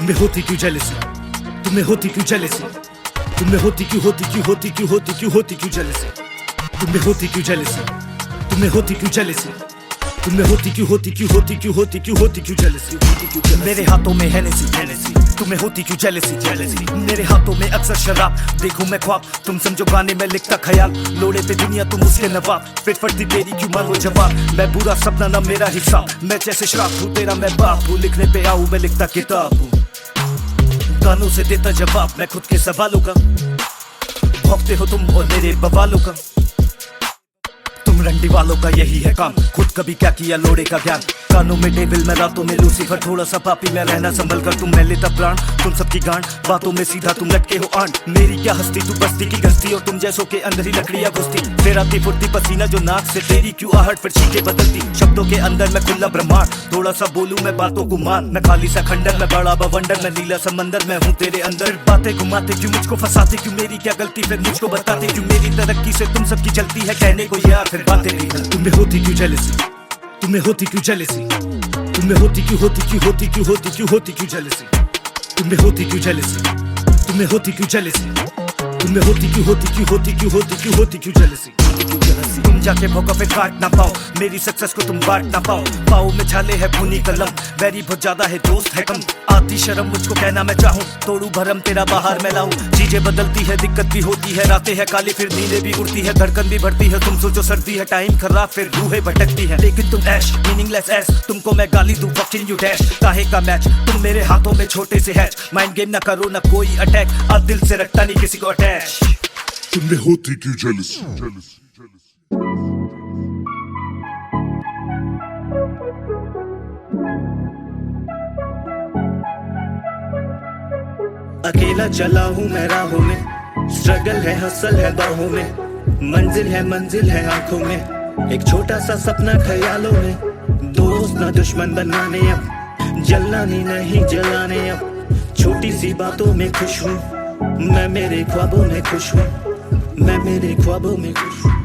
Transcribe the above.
तुम्हें होती क्यों जेलसी, तुम्हें होती क्यों जेलसी, तुम्हें होती क्यों जेलसी, तुम्हें होती क्यों जेलसी, तुम्हें होती क्यों जेलसी, तुम्हें होती क्यों जेलसी। मेरे हाथों में हेनेसी, तुम्हें होती क्यों जेलसी। मेरे हाथों में अक्सर शराब, देखूं मैं ख्वाब, तुम समझो गाने में लिखता ख्याल। लोड़े पे दुनिया तुम उसके नवाब, फिर फटती तेरी क्यों मांगो जवाब। मैं बुरा सपना ना मेरा हिसाब, मैं जैसे शराब हूँ तेरा मैं बाप हूँ। लिखने पे आऊँ मैं लिखता किताब हूँ, गानों से देता जवाब मैं खुद के सवालों का। भौंकते हो तुम और मेरे बवालों का, तुम रंडी वालों का यही है काम। खुद कभी क्या किया लोड़े का ज्ञान, कानों में डेविल मैं रातों में लूसीफर। थोड़ा सा पापी मैं रहना संभल कर, तुम मैं लेता प्राण। तुम सबकी गांड बातों में सीधा तुम लटके हो आंट। मेरी क्या हस्ती तू बस्ती की गस्ती, और तुम जैसों के अंदर ही लकड़ियां घुसती। फिर आती फुर्ती पसीना जो नाक से, तेरी क्यों आहट फिर चीखें बदलती। शब्दों के अंदर मैं खुला ब्रह्मांड, थोड़ा सा बोलूं मैं बातों को मान। मैं खाली सा खंडर मैं बड़ा बवंडर, मैं नीला समंदर मैं हूँ तेरे अंदर। बातें घुमाते क्यों मुझको फंसाते, क्यों मेरी क्या गलती फिर मुझको बताते। क्यों मेरी तरक्की से तुम सबकी जलती है कहने को यार फिर बातें नहीं। तुम्हें होती क्यों जेलसी, तुम्हें होती क्यों जेलसी, तुम्हें होती क्यों जेलसी, तुम्हें होती क्यों जेलसी, तुम्हें होती क्यों जेलसी, तुम्हें होती क्यों जेलसी। तुम जाके भोगा फिर काट ना पाओ, मेरी सक्सेस को तुम बांट ना पाओ में छाले है भूनी कलम। वेरी बहुत ज्यादा है दोस्त है कम, आती शर्म मुझको कहना मैं चाहूँ। तोड़ू भरम तेरा बाहर मैं लाऊं, चीजें बदलती है दिक्कत भी होती है। रातें है काली फिर नींदें भी उड़ती है, धड़कन भी बढ़ती है। तुम सोचो सर्दी है टाइम खराब फिर रूहें भटकती है। लेकिन तुम ऐश मीनिंगलेस ऐश, तुमको मैं गाली दूं फकिंग यू डैश। काहे का मैच तुम मेरे हाथों में छोटे से हैच। माइंड गेम ना करो ना कोई अटैक, आज दिल से रखता नहीं किसी को अटैच। तुम्हें होती क्यों जेलसी। अकेला चला हूँ मैं राहों में, स्ट्रगल है हसल है बाहों में। मंजिल है आंखों में, एक छोटा सा सपना ख्यालों में। दोस्त ना दुश्मन बनाने अब, जलाने नहीं जलाने अब। छोटी सी बातों में खुश हूँ मैं, मेरे ख्वाबों में खुश हूँ मैं, मेरे ख्वाबों में खुश हूँ।